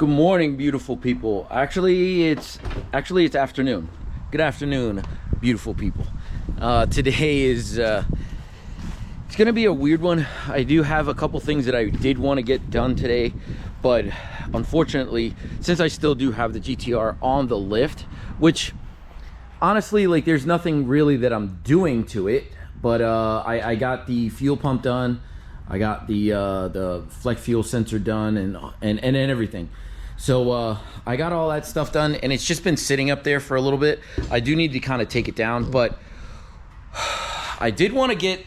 Good morning, beautiful people. Actually, it's afternoon. Good afternoon, beautiful people. Today is it's gonna be a weird one. I do have a couple things that I did want to get done today, but unfortunately, since I still do have the GTR on the lift, which honestly, like, there's nothing really that I'm doing to it, but I got the fuel pump done. I got the flex fuel sensor done and everything. So I got all that stuff done, and it's just been sitting up there for a little bit. I do need to kind of take it down, but I did want to get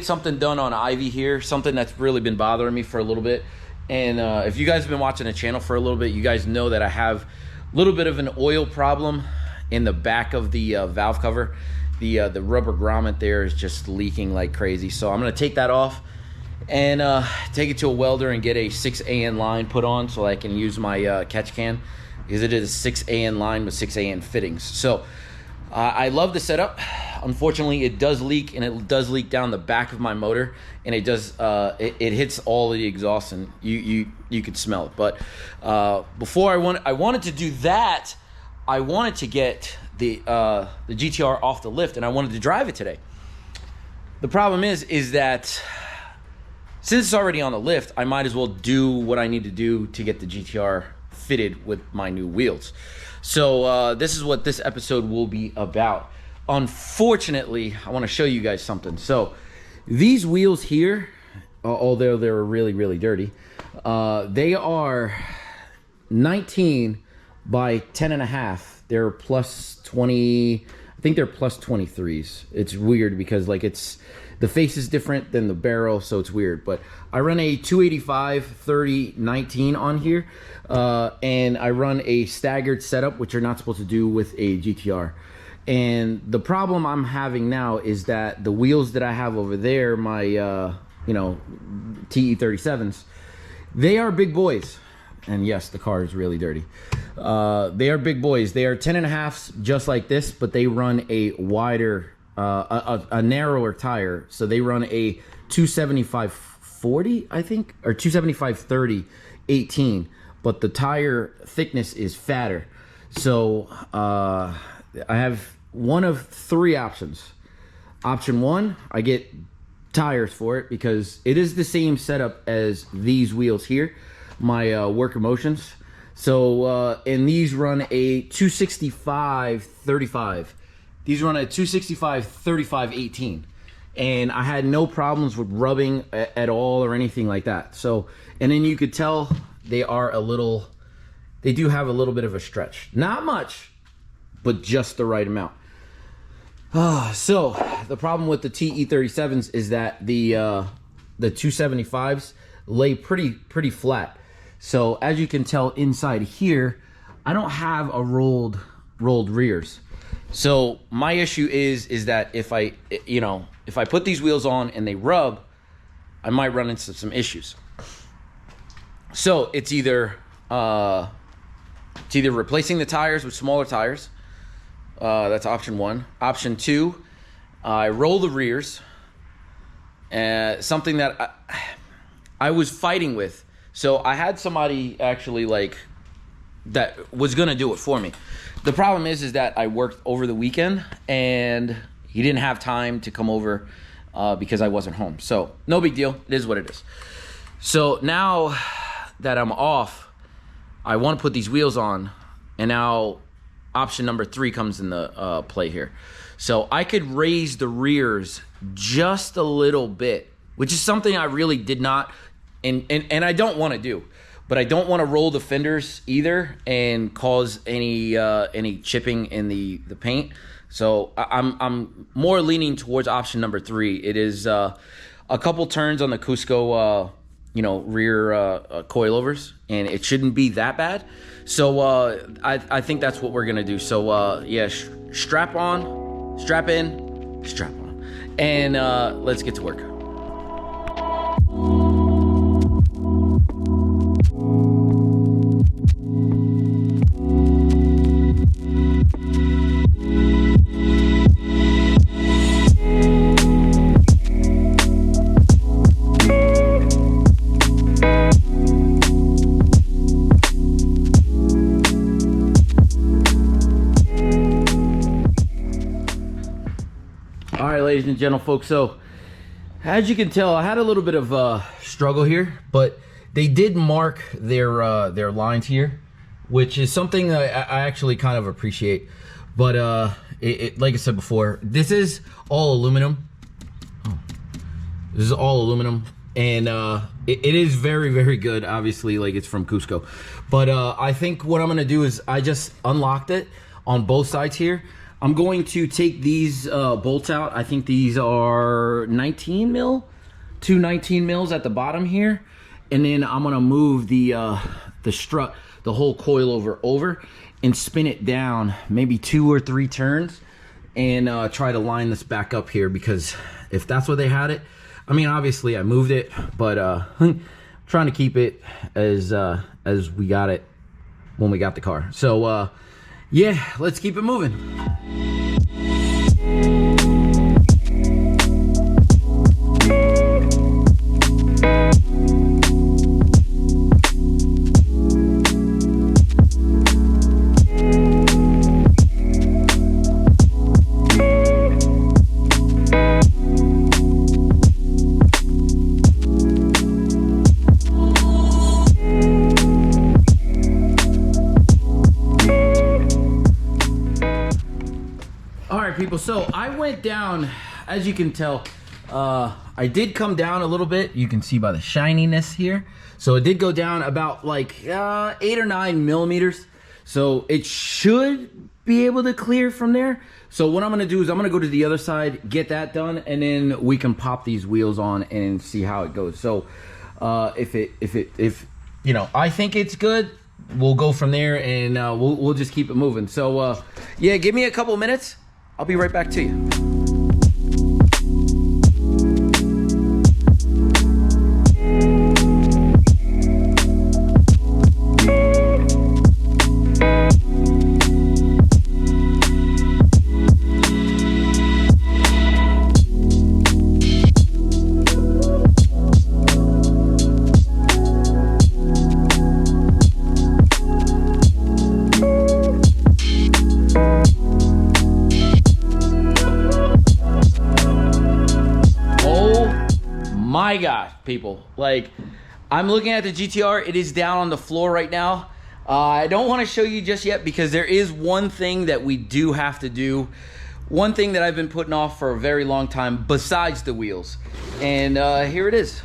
something done on Ivy here, something that's really been bothering me for a little bit. And if you guys have been watching the channel for a little bit, you guys know that I have a little bit of an oil problem in the back of the valve cover. The rubber grommet there is just leaking like crazy. So I'm gonna take that off and take it to a welder and get a 6AN line put on so I can use my catch can, because it is a 6AN line with 6AN fittings. So I love the setup. Unfortunately, it does leak, and it does leak down the back of my motor, and it does it hits all of the exhaust, and you could smell it. But before I wanted to do that, I wanted to get the GTR off the lift, and I wanted to drive it today. The problem is that since it's already on the lift, I might as well do what I need to do to get the GTR fitted with my new wheels. So this is what this episode will be about. Unfortunately, I want to show you guys something. So these wheels here, although they're really, really dirty, they are 19 by 10 and a half. They're plus 20, I think they're plus 23s. It's weird because, like, the face is different than the barrel, so it's weird. But I run a 285 30 19 on here, and I run a staggered setup, which you're not supposed to do with a GTR. And the problem I'm having now is that the wheels that I have over there, my TE37s, they are big boys. And yes, the car is really dirty. They are big boys. They are 10 and a halfs, just like this, but they run a wider, a narrower tire. So they run a 275 40, I think, or 275 30 18, but the tire thickness is fatter. So I have one of three options. Option one, I get tires for it because it is the same setup as these wheels here, my Work Emotions. So and these run a 265 35. These run a 265 35 18, and I had no problems with rubbing at all or anything like that. So, and then you could tell they do have a little bit of a stretch, not much, but just the right amount. So the problem with the TE37s is that the 275s lay pretty flat. So as you can tell inside here, I don't have a rolled rears. So my issue is that if I put these wheels on and they rub, I might run into some issues. So it's either replacing the tires with smaller tires. That's option one. Option two, I roll the rears. Something that I was fighting with. So I had somebody actually, like, that was gonna do it for me. The problem is that I worked over the weekend and he didn't have time to come over because I wasn't home. So no big deal. It is what it is. So now that I'm off, I want to put these wheels on, and now option number three comes in the play here. So I could raise the rears just a little bit, which is something I really did not, and I don't want to do. But I don't want to roll the fenders either and cause any chipping in the paint. So I'm more leaning towards option number three. It is a couple turns on the Cusco rear coilovers, and it shouldn't be that bad. So I think that's what we're gonna do. So yeah, strap on, strap in, strap on, and let's get to work. ladies and gentle folks. So as you can tell, I had a little bit of struggle here, but they did mark their lines here, which is something that I actually kind of appreciate. But like I said before, this is all aluminum. This is all aluminum, and it is very, very good. Obviously, like, it's from Cusco. But I think what I'm gonna do is I just unlocked it on both sides here. I'm going to take these bolts out. I think these are 19 mil, two 19 mils at the bottom here, and then I'm gonna move the strut, the whole coil over and spin it down maybe 2 or 3 turns, and try to line this back up here, because if that's where they had it, I mean, obviously I moved it, but trying to keep it as we got it when we got the car. So yeah, let's keep it moving. People, so I went down, as you can tell, I did come down a little bit. You can see by the shininess here. So it did go down about like 8 or 9 millimeters. So it should be able to clear from there. So what I'm gonna do is I'm gonna go to the other side, get that done, and then we can pop these wheels on and see how it goes. So if you know, I think it's good, we'll go from there, and we'll just keep it moving. So yeah, give me a couple minutes. I'll be right back to you. My gosh, people, like, I'm looking at the GTR. It is down on the floor right now. I don't want to show you just yet, because there is one thing that we do have to do, one thing that I've been putting off for a very long time besides the wheels, and here it is.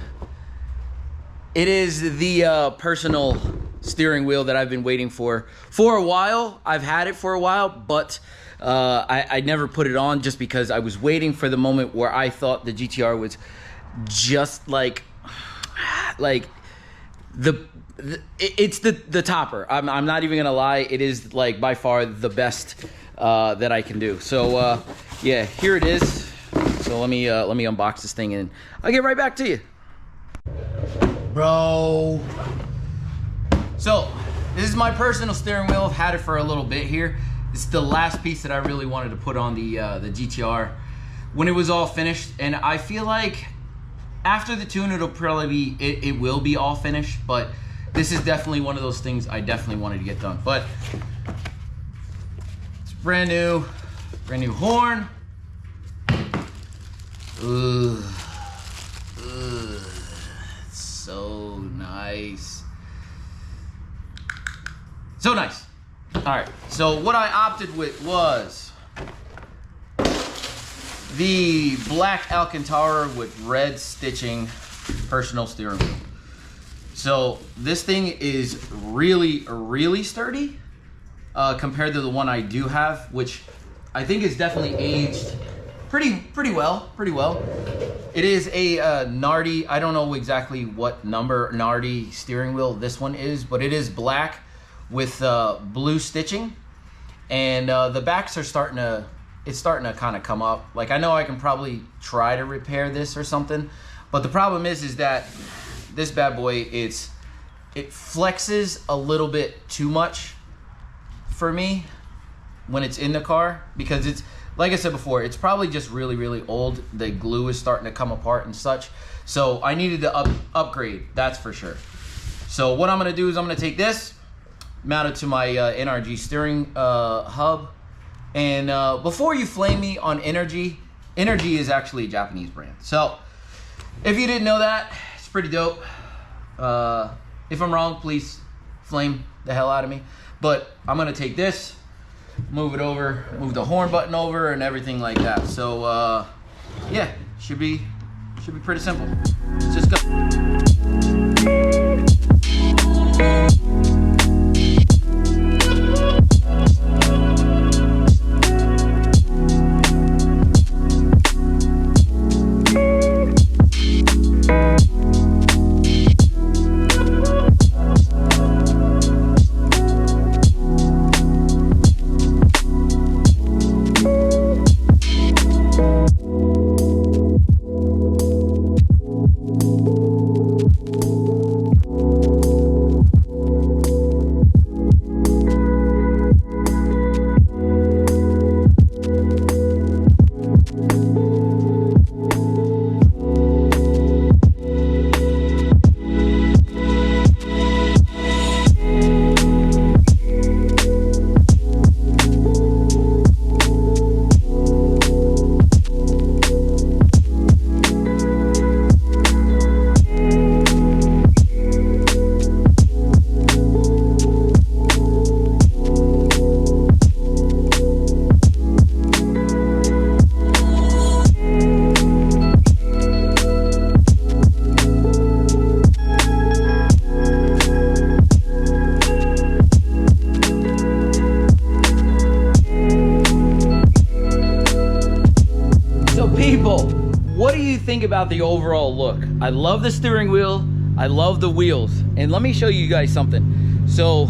It is the personal steering wheel that I've been waiting for a while. I've had it for a while, but I never put it on, just because I was waiting for the moment where I thought the GTR was just like it's the topper. I'm not even gonna lie, it is like by far the best that I can do. So yeah, here it is. So let me unbox this thing and I'll get right back to you, bro. So this is my personal steering wheel. I've had it for a little bit here. It's the last piece that I really wanted to put on the GTR when it was all finished, and I feel like after the tune, it'll probably be, it will be all finished, but this is definitely one of those things I definitely wanted to get done. But it's brand new horn. Ugh. Ugh. It's so nice. So nice. All right, so what I opted with was the black Alcantara with red stitching personal steering wheel. So this thing is really, really sturdy compared to the one I do have, which I think is definitely aged pretty well. It is a Nardi. I don't know exactly what number Nardi steering wheel this one is, but it is black with blue stitching, and the backs are starting to kind of come up. Like, I know I can probably try to repair this or something, but the problem is that this bad boy, it flexes a little bit too much for me when it's in the car, because it's, like I said before, it's probably just really, really old. The glue is starting to come apart and such. So I needed to upgrade, that's for sure. So what I'm gonna do is I'm gonna take this, mount it to my NRG steering hub. And before you flame me on Energy, Energy is actually a Japanese brand. So if you didn't know that, it's pretty dope. If I'm wrong, please flame the hell out of me. But I'm gonna take this, move it over, move the horn button over and everything like that. So yeah, should be pretty simple. Let's just go. What do you think about the overall look? I love the steering wheel. I love the wheels. And let me show you guys something. So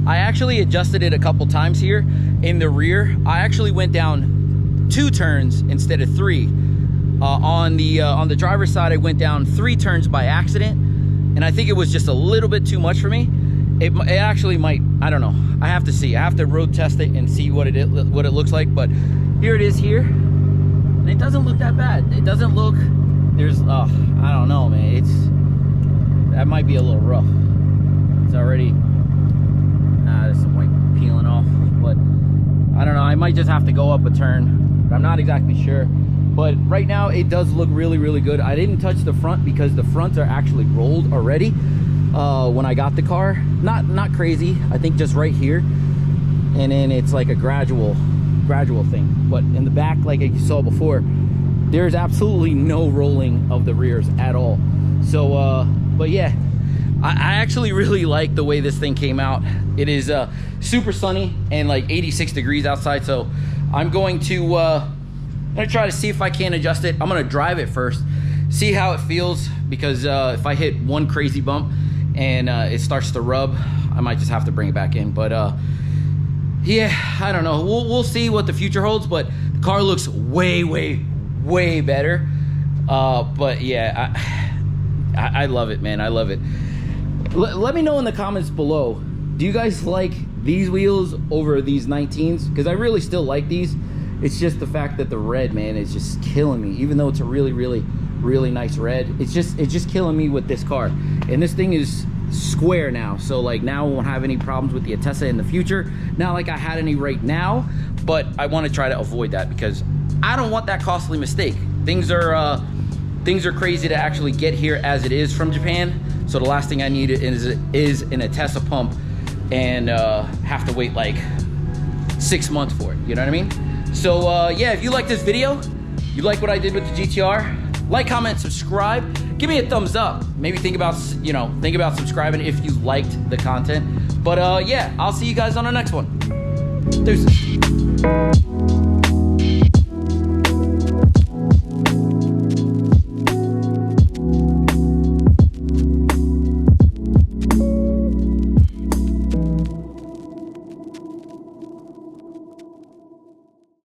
I actually adjusted it a couple times here in the rear. I actually went down 2 turns instead of 3. On the driver's side, I went down 3 turns by accident. And I think it was just a little bit too much for me. It actually might, I don't know. I have to see. I have to road test it and see what it looks like. But here it is here. And it doesn't look that bad. It doesn't look, there's, I don't know, man. That might be a little rough. It's already, there's some white peeling off. But I don't know, I might just have to go up a turn. But I'm not exactly sure. But right now, it does look really, really good. I didn't touch the front because the fronts are actually rolled already when I got the car. Not crazy, I think just right here. And then it's like a gradual thing. But in the back, like you saw before, there's absolutely no rolling of the rears at all. So but yeah, I actually really like the way this thing came out. It is super sunny and like 86 degrees outside, so I'm going to try to see if I can adjust it. I'm gonna drive it first, see how it feels, because if I hit one crazy bump and it starts to rub, I might just have to bring it back in. But yeah, I don't know. We'll see what the future holds, but the car looks way better. But yeah, I love it, man. I love it. Let me know in the comments below, do you guys like these wheels over these 19s? Because I really still like these. It's just the fact that the red, man, is just killing me. Even though it's a really nice red, it's just killing me with this car. And this thing is square now, so like now I won't have any problems with the Atessa in the future. Not like I had any right now, but I want to try to avoid that because I don't want that costly mistake. Things are crazy to actually get here as it is from Japan. So the last thing I need is an Atessa pump and have to wait like 6 months for it. You know what I mean? So yeah, if you like this video, you like what I did with the GTR, like, comment, subscribe. Give me a thumbs up. Maybe think about subscribing if you liked the content. But yeah, I'll see you guys on the next one. Deuces.